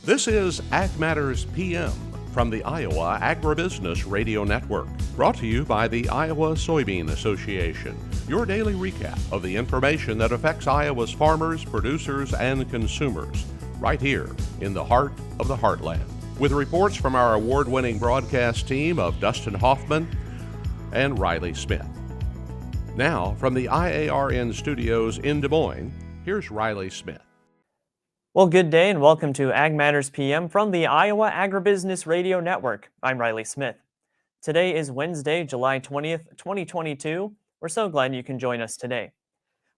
This is Ag Matters PM from the Iowa Agribusiness Radio Network, brought to you by the Iowa Soybean Association. Your daily recap of the information that affects Iowa's farmers, producers, and consumers, right here in the heart of the heartland. With reports from our award-winning broadcast team of Dustin Hoffman and Riley Smith. Now, from the IARN studios in Des Moines, here's Riley Smith. Well, good day and welcome to Ag Matters PM from the Iowa Agribusiness Radio Network. I'm Riley Smith. Today is Wednesday, July 20th, 2022. We're so glad you can join us today.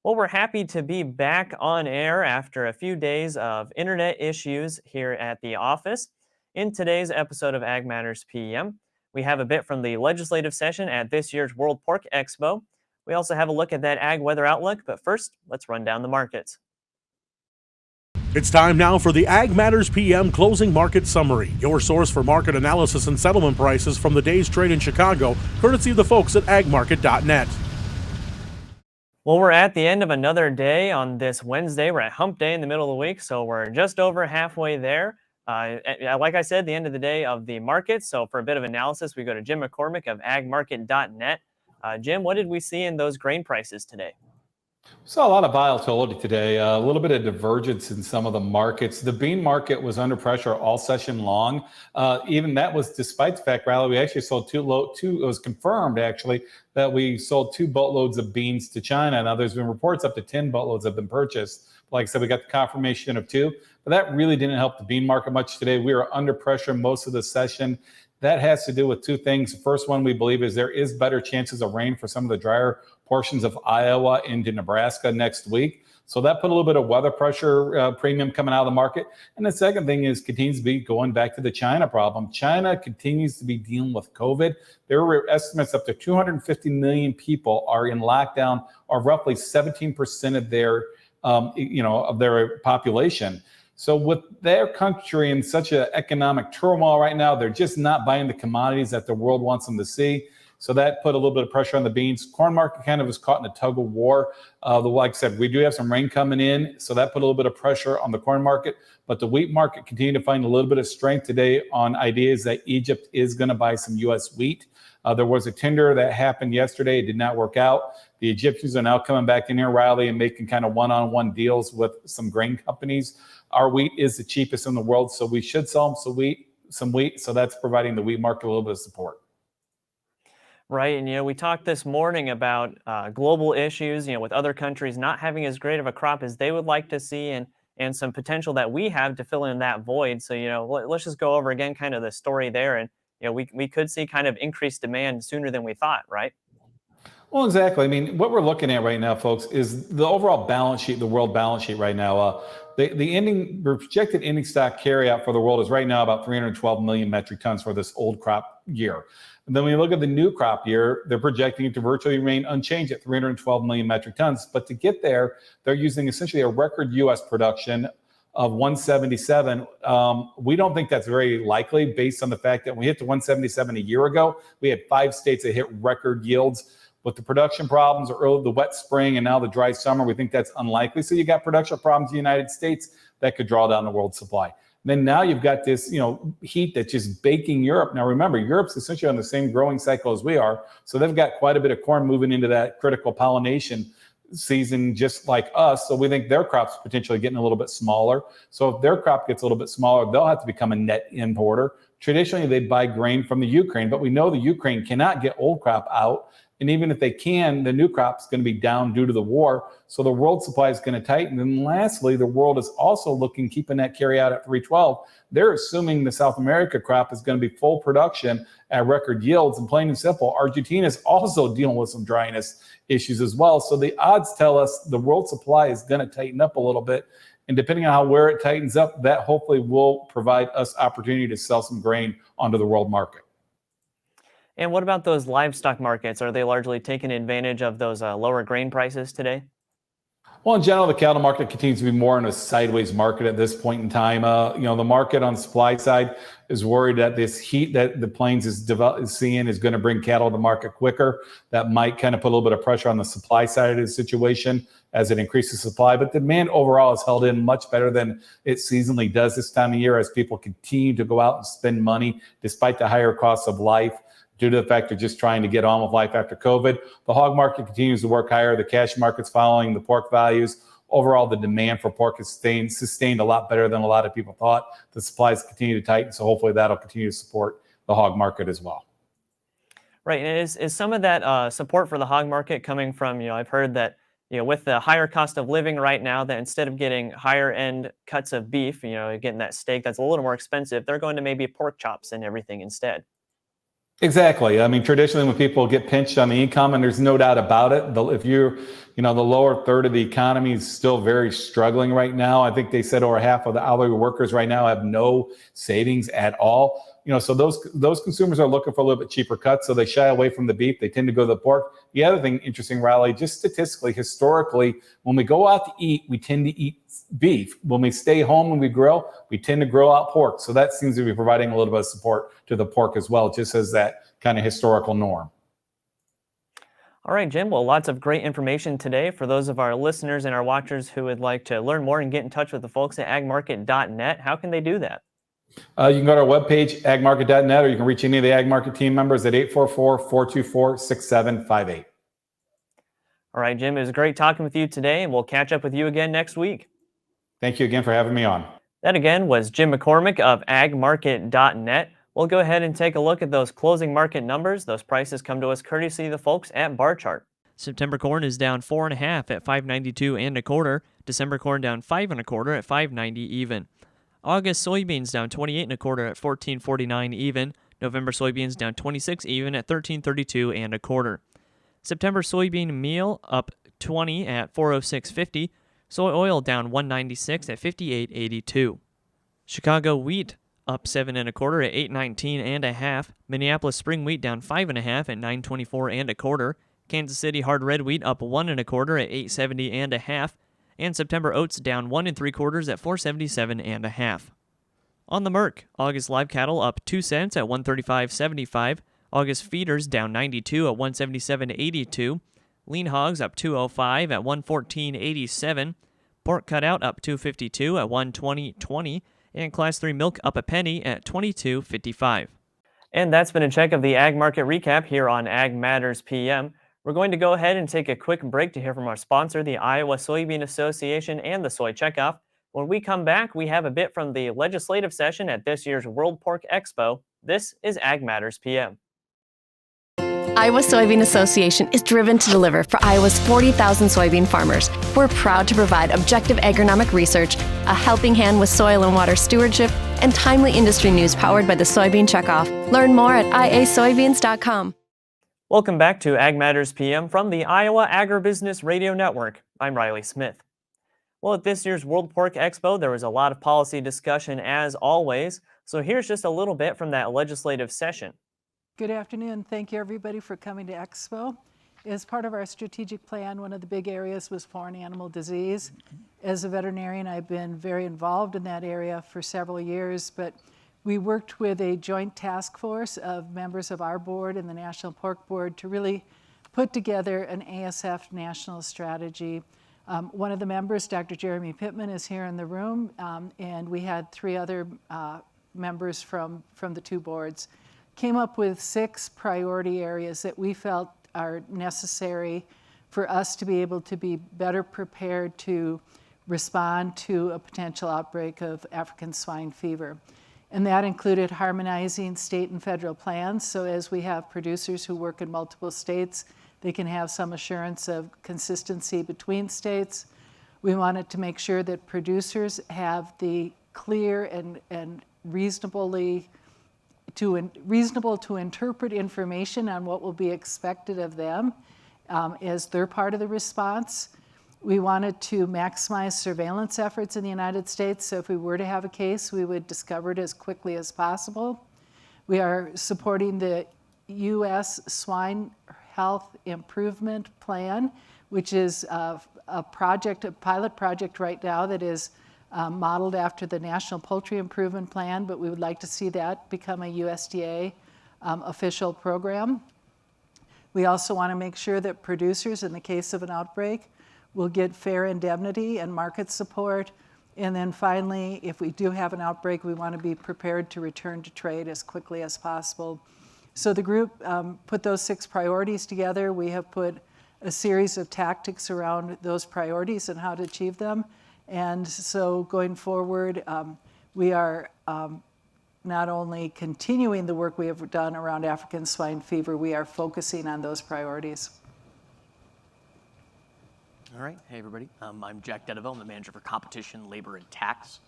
Well, we're happy to be back on air after a few days of internet issues here at the office. In today's episode of Ag Matters PM, we have a bit from the legislative session at this year's World Pork Expo. We also have a look at that ag weather outlook, but first, let's run down the markets. It's time now for the Ag Matters PM Closing Market Summary, your source for market analysis and settlement prices from the day's trade in Chicago, courtesy of the folks at agmarket.net. Well, we're at the end of another day on this Wednesday. We're at hump day in the middle of the week, so we're just over halfway there. Like I said, the end of the day of the market. So for a bit of analysis, we go to Jim McCormick of agmarket.net. Jim, what did we see in those grain prices today? We saw a lot of volatility today, a little bit of divergence in some of the markets. The bean market was under pressure all session long. Even that was despite the fact, Riley, we actually sold it was confirmed actually that we sold 2 boatloads of beans to China. Now there's been reports up to 10 boatloads have been purchased. Like I said, we got the confirmation of 2, but that really didn't help the bean market much today. We were under pressure most of the session. That has to do with 2 things. The first one we believe is there is better chances of rain for some of the drier portions of Iowa into Nebraska next week. So that put a little bit of weather pressure premium coming out of the market. And the second thing is continues to be going back to the China problem. China continues to be dealing with COVID. There were estimates up to 250 million people are in lockdown, or roughly 17% of their of their population. So with their country in such an economic turmoil right now, they're just not buying the commodities that the world wants them to see. So that put a little bit of pressure on the beans. Corn market kind of was caught in a tug of war. Like I said, we do have some rain coming in, so that put a little bit of pressure on the corn market. But the wheat market continued to find a little bit of strength today on ideas that Egypt is going to buy some U.S. wheat. There was a tender that happened yesterday. It did not work out. The Egyptians are now coming back in here, Riley, and making kind of one-on-one deals with some grain companies. Our wheat is the cheapest in the world, so we should sell them some wheat. So that's providing the wheat market a little bit of support. Right, and we talked this morning about global issues, with other countries not having as great of a crop as they would like to see, and some potential that we have to fill in that void. So, let's just go over again kind of the story there, and we could see kind of increased demand sooner than we thought, right? Well, exactly. I mean, what we're looking at right now, folks, is the overall balance sheet, the world balance sheet right now. The projected ending stock carryout for the world is right now about 312 million metric tons for this old crop year. And then when you look at the new crop year, they're projecting it to virtually remain unchanged at 312 million metric tons. But to get there, they're using essentially a record U.S. production of 177. We don't think that's very likely based on the fact that when we hit the 177 a year ago, we had 5 states that hit record yields. With the production problems, or the wet spring and now the dry summer, we think that's unlikely. So you got production problems in the United States that could draw down the world supply. Then now you've got this, heat that's just baking Europe. Now remember, Europe's essentially on the same growing cycle as we are. So they've got quite a bit of corn moving into that critical pollination season, just like us. So we think their crop's potentially getting a little bit smaller. So if their crop gets a little bit smaller, they'll have to become a net importer. Traditionally, they buy grain from the Ukraine, but we know the Ukraine cannot get old crop out. And even if they can, the new crop's going to be down due to the war. So the world supply is going to tighten. And lastly, the world is also keeping that carry out at 312. They're assuming the South America crop is going to be full production at record yields. And plain and simple, Argentina is also dealing with some dryness issues as well. So the odds tell us the world supply is going to tighten up a little bit. And depending on where it tightens up, that hopefully will provide us opportunity to sell some grain onto the world market. And what about those livestock markets? Are they largely taking advantage of those lower grain prices today? Well, in general, the cattle market continues to be more in a sideways market at this point in time. The market on the supply side is worried that this heat that the plains is seeing is going to bring cattle to market quicker. That might kind of put a little bit of pressure on the supply side of the situation as it increases supply. But demand overall is held in much better than it seasonally does this time of year as people continue to go out and spend money despite the higher costs of life, due to the fact they're just trying to get on with life after COVID. The hog market continues to work higher. The cash market's following the pork values. Overall, the demand for pork is sustained a lot better than a lot of people thought. The supplies continue to tighten, so hopefully that'll continue to support the hog market as well. Right, and is some of that support for the hog market coming from, I've heard that, with the higher cost of living right now, that instead of getting higher end cuts of beef, getting that steak that's a little more expensive, they're going to maybe pork chops and everything instead. Exactly. I mean, traditionally when people get pinched on the income, and there's no doubt about it, if you're, the lower third of the economy is still very struggling right now. I think they said over half of the hourly workers right now have no savings at all. So those consumers are looking for a little bit cheaper cuts, so they shy away from the beef. They tend to go to the pork. The other thing, interesting, Riley, just statistically, historically, when we go out to eat, we tend to eat beef. When we stay home and we grill, we tend to grill out pork. So that seems to be providing a little bit of support to the pork as well, just as that kind of historical norm. All right, Jim. Well, lots of great information today. For those of our listeners and our watchers who would like to learn more and get in touch with the folks at agmarket.net, how can they do that? You can go to our webpage, agmarket.net, or you can reach any of the Ag Market team members at 844-424-6758. All right, Jim, it was great talking with you today, and we'll catch up with you again next week. Thank you again for having me on. That again was Jim McCormick of agmarket.net. We'll go ahead and take a look at those closing market numbers. Those prices come to us courtesy of the folks at Bar Chart. September corn is down 4.5 at $5.92 1/4. December corn down 5 1/4 at $5.90 even. August soybeans down 28 1/4 at $14.49 even. November soybeans down 26 even at $13.32 1/4. September soybean meal up 20 at $406.50. Soy oil down 196 at $58.82. Chicago wheat up 7 1/4 at $8.19 1/2. Minneapolis spring wheat down 5 1/2 at $9.24 1/4. Kansas City hard red wheat up 1 1/4 at $8.70 1/2. And September oats down 1 3/4 at $4.77 1/2. On the Merc, August live cattle up 2 cents at $135.75. August feeders down 92 at $177.82. Lean hogs up 205 at $114.87. Pork cutout up 252 at $120.20. And Class 3 milk up a penny at $22.55. And that's been a check of the Ag Market Recap here on Ag Matters PM. We're going to go ahead and take a quick break to hear from our sponsor, the Iowa Soybean Association and the Soy Checkoff. When we come back, we have a bit from the legislative session at this year's World Pork Expo. This is Ag Matters PM. Iowa Soybean Association is driven to deliver for Iowa's 40,000 soybean farmers. We're proud to provide objective agronomic research, a helping hand with soil and water stewardship, and timely industry news powered by the Soybean Checkoff. Learn more at iasoybeans.com. Welcome back to Ag Matters PM from the Iowa Agribusiness Radio Network. I'm Riley Smith. Well, at this year's World Pork Expo, there was a lot of policy discussion as always. So here's just a little bit from that legislative session. Good afternoon. Thank you everybody for coming to Expo. As part of our strategic plan, one of the big areas was foreign animal disease. As a veterinarian, I've been very involved in that area for several years, but we worked with a joint task force of members of our board and the National Pork Board to really put together an ASF national strategy. One of the members, Dr. Jeremy Pittman, is here in the room, and we had 3 other members from the 2 boards. Came up with 6 priority areas that we felt are necessary for us to be able to be better prepared to respond to a potential outbreak of African swine fever. And that included harmonizing state and federal plans. So as we have producers who work in multiple states, they can have some assurance of consistency between states. We wanted to make sure that producers have the clear and reasonable to interpret information on what will be expected of them as they're part of the response. We wanted to maximize surveillance efforts in the United States, so if we were to have a case, we would discover it as quickly as possible. We are supporting the U.S. Swine Health Improvement Plan, which is a pilot project right now that is modeled after the National Poultry Improvement Plan, but we would like to see that become a USDA official program. We also want to make sure that producers, in the case of an outbreak, will get fair indemnity and market support. And then finally, if we do have an outbreak, we want to be prepared to return to trade as quickly as possible. So the group put those 6 priorities together. We have put a series of tactics around those priorities and how to achieve them. And so going forward, we are not only continuing the work we have done around African swine fever, we are focusing on those priorities. All right. Hey, everybody. I'm Jack Dedeville. I'm the manager for competition, labor, and tax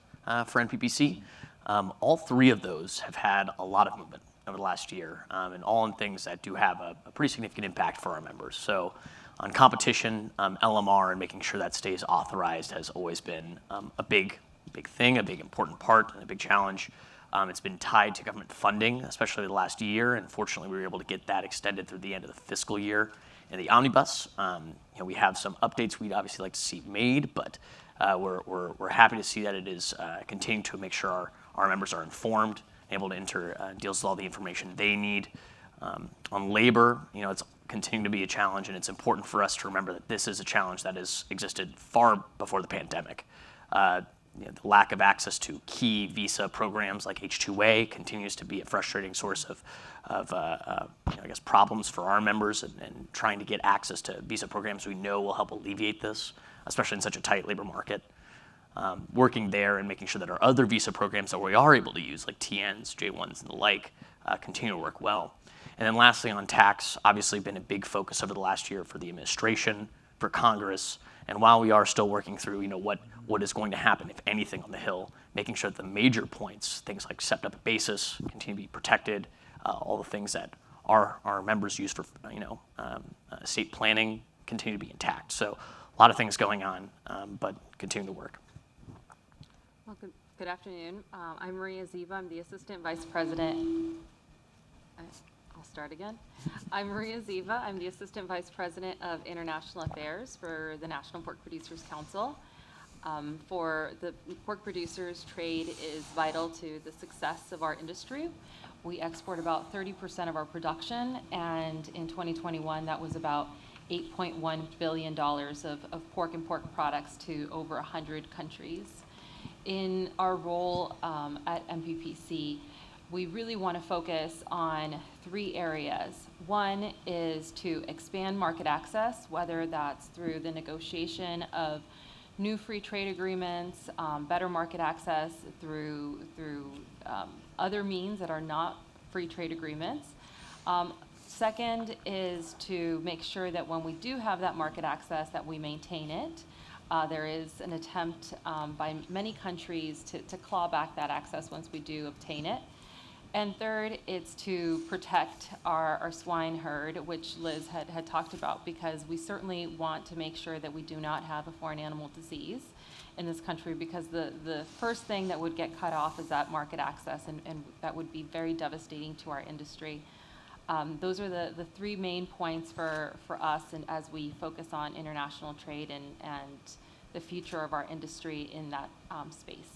for NPPC. All 3 of those have had a lot of movement over the last year, and all in things that do have a pretty significant impact for our members. So on competition, LMR and making sure that stays authorized has always been a big thing, a big important part, and a big challenge. It's been tied to government funding, especially the last year, and fortunately we were able to get that extended through the end of the fiscal year in the omnibus. We have some updates we'd obviously like to see made, but we're happy to see that it is continuing to make sure our members are informed, able to enter deals with all the information they need. On labor, it's continuing to be a challenge, and it's important for us to remember that this is a challenge that has existed far before the pandemic. The lack of access to key visa programs like H-2A continues to be a frustrating source of problems for our members, and trying to get access to visa programs we know will help alleviate this, especially in such a tight labor market. Working there and making sure that our other visa programs that we are able to use, like TNs, J1s, and the like, continue to work well. And then lastly, on tax, obviously been a big focus over the last year for the administration, for Congress, and while we are still working through, what is going to happen, if anything, on the Hill, making sure that the major points, things like stepped-up basis, continue to be protected, all the things that our members use for estate planning continue to be intact. So a lot of things going on, but continue to work. Well, good afternoon. I'm Maria Ziva. I'm the Assistant Vice President. I'll start again. I'm Maria Ziva. I'm the Assistant Vice President of International Affairs for the National Pork Producers Council. For the pork producers, trade is vital to the success of our industry. We export about 30% of our production, and in 2021, that was about $8.1 billion of pork and pork products to over 100 countries. In our role at MPPC, we really want to focus on 3 areas. One is to expand market access, whether that's through the negotiation of new free trade agreements, better market access through other means that are not free trade agreements. Second is to make sure that when we do have that market access, that we maintain it. There is an attempt by many countries to claw back that access once we do obtain it. And third, it's to protect our swine herd, which Liz had talked about, because we certainly want to make sure that we do not have a foreign animal disease in this country, because the first thing that would get cut off is that market access, and that would be very devastating to our industry. Those are the 3 main points for us, and as we focus on international trade and the future of our industry in that space.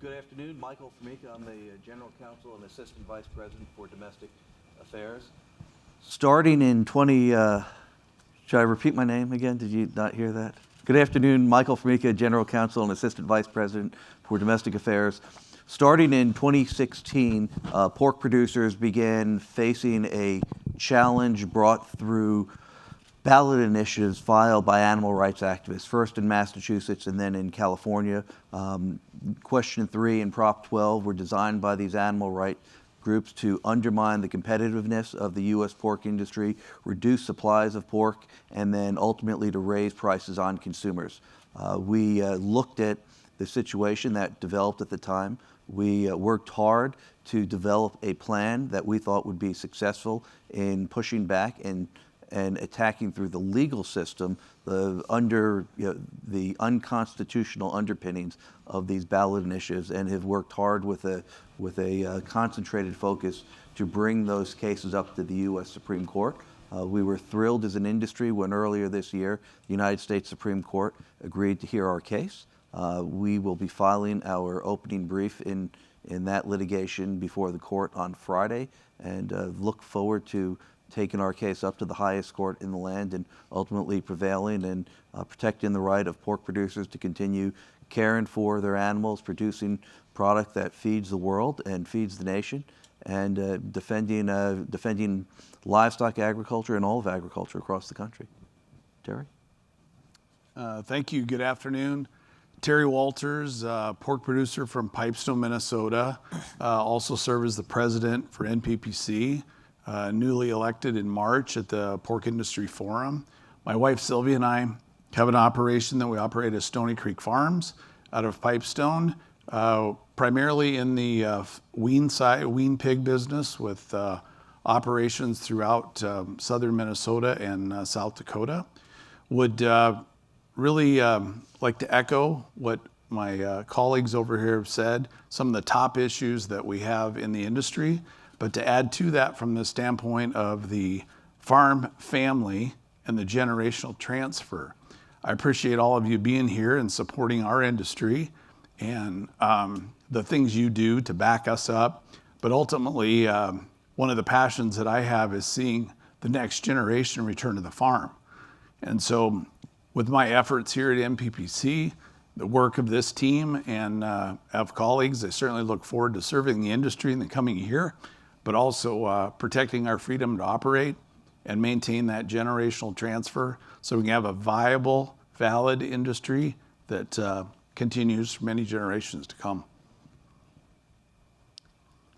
Good afternoon, Michael Formica. I'm the General Counsel and Assistant Vice President for Domestic Affairs. Starting in should I repeat my name again? Did you not hear that? Good afternoon, Michael Formica, General Counsel and Assistant Vice President for Domestic Affairs. Starting in 2016, pork producers began facing a challenge brought through ballot initiatives filed by animal rights activists, first in Massachusetts and then in California. Question 3 and Prop 12 were designed by these animal rights groups to undermine the competitiveness of the U.S. pork industry, reduce supplies of pork, and then ultimately to raise prices on consumers. We looked at the situation that developed at the time. We worked hard to develop a plan that we thought would be successful in pushing back and attacking through the legal system the unconstitutional underpinnings of these ballot initiatives, and have worked hard with a concentrated focus to bring those cases up to the U.S. Supreme Court. We were thrilled as an industry when earlier this year the United States Supreme Court agreed to hear our case. We will be filing our opening brief in that litigation before the court on Friday, and look forward to taking our case up to the highest court in the land and ultimately prevailing and protecting the right of pork producers to continue caring for their animals, producing product that feeds the world and feeds the nation, and defending livestock agriculture and all of agriculture across the country. Terry? Thank you. Good afternoon. Terry Walters, pork producer from Pipestone, Minnesota. Also serve as the president for NPPC, newly elected in March at the Pork Industry Forum. My wife Sylvia and I have an operation that we operate as Stony Creek Farms out of Pipestone, primarily in the wean pig business with operations throughout southern Minnesota and South Dakota. Would really like to echo what my colleagues over here have said, some of the top issues that we have in the industry, but to add to that from the standpoint of the farm family and the generational transfer. I appreciate all of you being here and supporting our industry and the things you do to back us up. But ultimately, one of the passions that I have is seeing the next generation return to the farm. And so with my efforts here at MPPC, the work of this team and of colleagues, I certainly look forward to serving the industry in the coming year, but also protecting our freedom to operate and maintain that generational transfer so we can have a viable, valid industry that continues for many generations to come.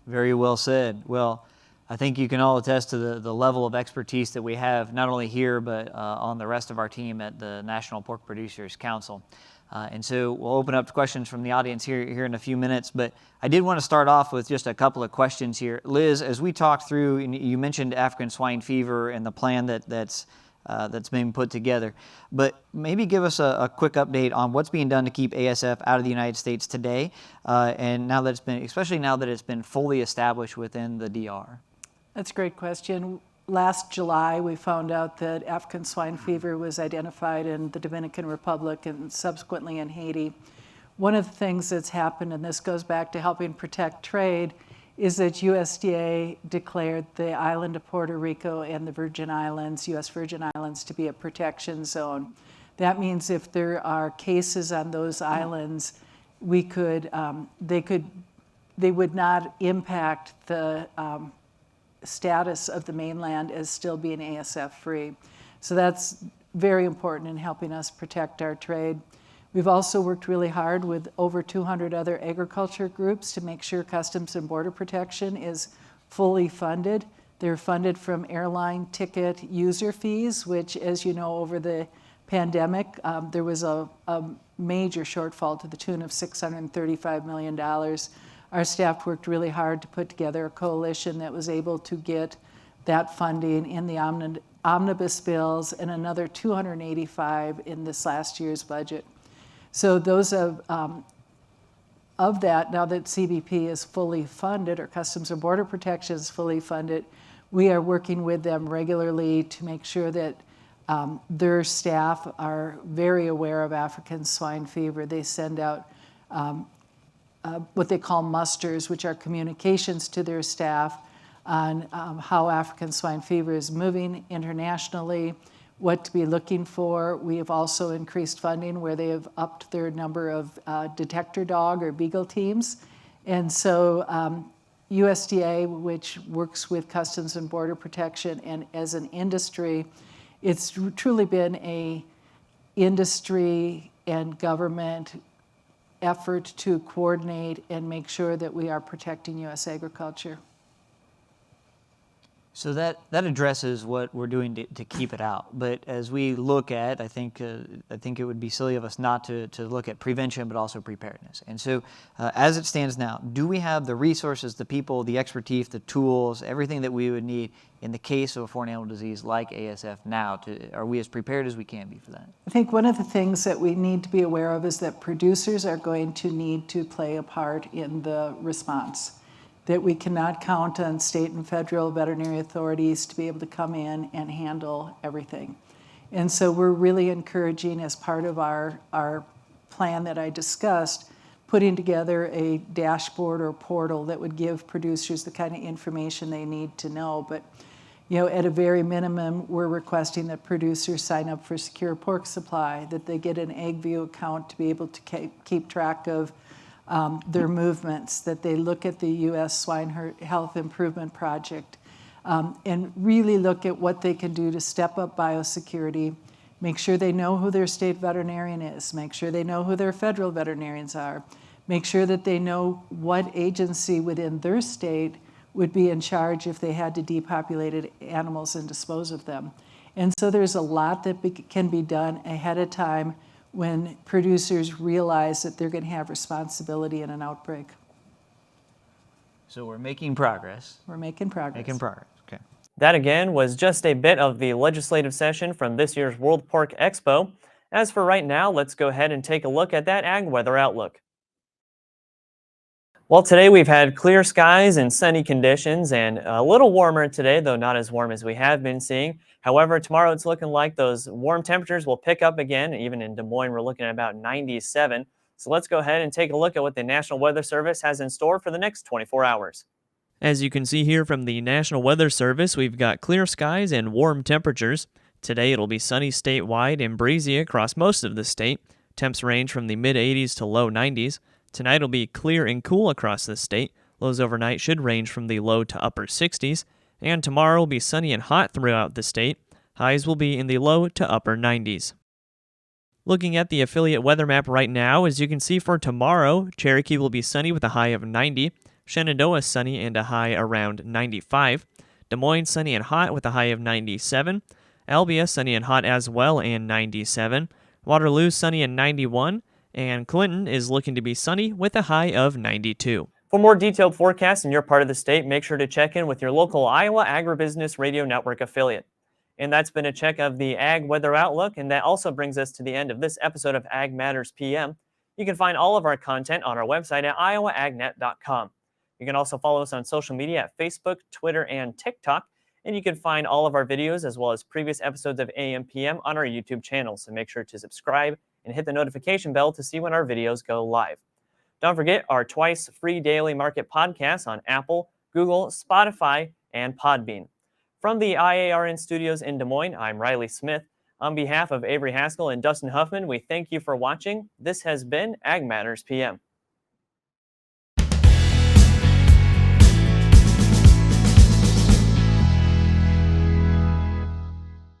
Very well said. Well, I think you can all attest to the level of expertise that we have, not only here, but on the rest of our team at the National Pork Producers Council. And so we'll open up to questions from the audience here in a few minutes, but I did want to start off with just a couple of questions here. Liz, as we talked through, and you mentioned African swine fever and the plan that's being put together, but maybe give us a quick update on what's being done to keep ASF out of the United States today, and now that especially now that it's been fully established within the DR. That's a great question. Last July, we found out that African swine fever was identified in the Dominican Republic and subsequently in Haiti. One of the things that's happened, and this goes back to helping protect trade, is that USDA declared the island of Puerto Rico and the Virgin Islands, U.S. Virgin Islands, to be a protection zone. That means if there are cases on those islands, they would not impact the status of the mainland as still being ASF free. So that's very important in helping us protect our trade. We've also worked really hard with over 200 other agriculture groups to make sure Customs and Border Protection is fully funded. They're funded from airline ticket user fees, which, as you know, over the pandemic, there was a major shortfall to the tune of $635 million. Our staff worked really hard to put together a coalition that was able to get that funding in the omnibus bills and another 285 in this last year's budget. So those of that, now that CBP is fully funded, or Customs and Border Protection is fully funded, we are working with them regularly to make sure that their staff are very aware of African swine fever. They send out what they call musters, which are communications to their staff on how African swine fever is moving internationally, what to be looking for. We have also increased funding where they have upped their number of detector dog or beagle teams. And so USDA, which works with Customs and Border Protection, and as an industry, it's truly been a industry and government effort to coordinate and make sure that we are protecting U.S. agriculture. So that addresses what we're doing to keep it out. But as we look at, I think it would be silly of us not to look at prevention, but also preparedness. And so as it stands now, do we have the resources, the people, the expertise, the tools, everything that we would need in the case of a foreign animal disease like ASF now? Are we as prepared as we can be for that? I think one of the things that we need to be aware of is that producers are going to need to play a part in the response. that we cannot count on state and federal veterinary authorities to be able to come in and handle everything. And so we're really encouraging, as part of our plan that I discussed, putting together a dashboard or portal that would give producers the kind of information they need to know. But at a very minimum, we're requesting that producers sign up for secure pork supply, that they get an AgView account to be able to keep track of their movements, that they look at the U.S. Swine Health Improvement Project, and really look at what they can do to step up biosecurity, make sure they know who their state veterinarian is, make sure they know who their federal veterinarians are, make sure that they know what agency within their state would be in charge if they had to depopulate animals and dispose of them. And so there's a lot that can be done ahead of time when producers realize that they're going to have responsibility in an outbreak. So we're making progress. We're making progress. Making progress, okay. That again was just a bit of the legislative session from this year's World Pork Expo. As for right now, let's go ahead and take a look at that ag weather outlook. Well, today we've had clear skies and sunny conditions, and a little warmer today, though not as warm as we have been seeing. However, tomorrow it's looking like those warm temperatures will pick up again. Even in Des Moines, we're looking at about 97. So let's go ahead and take a look at what the National Weather Service has in store for the next 24 hours. As you can see here from the National Weather Service, we've got clear skies and warm temperatures. Today it'll be sunny statewide and breezy across most of the state. Temps range from the mid-80s to low 90s. Tonight will be clear and cool across the state. Lows overnight should range from the low to upper 60s. And tomorrow will be sunny and hot throughout the state. Highs will be in the low to upper 90s. Looking at the affiliate weather map right now, as you can see for tomorrow, Cherokee will be sunny with a high of 90. Shenandoah sunny and a high around 95. Des Moines sunny and hot with a high of 97. Albia sunny and hot as well and 97. Waterloo sunny and 91. And Clinton is looking to be sunny with a high of 92. For more detailed forecasts in your part of the state, make sure to check in with your local Iowa Agribusiness Radio Network affiliate. And that's been a check of the Ag Weather Outlook, and that also brings us to the end of this episode of Ag Matters PM. You can find all of our content on our website at iowaagnet.com. You can also follow us on social media at Facebook, Twitter, and TikTok, and you can find all of our videos as well as previous episodes of AM PM on our YouTube channel, so make sure to subscribe and hit the notification bell to see when our videos go live. Don't forget our twice free daily market podcasts on Apple, Google, Spotify, and Podbean. From the IARN studios in Des Moines, I'm Riley Smith. On behalf of Avery Haskell and Dustin Huffman, we thank you for watching. This has been Ag Matters PM.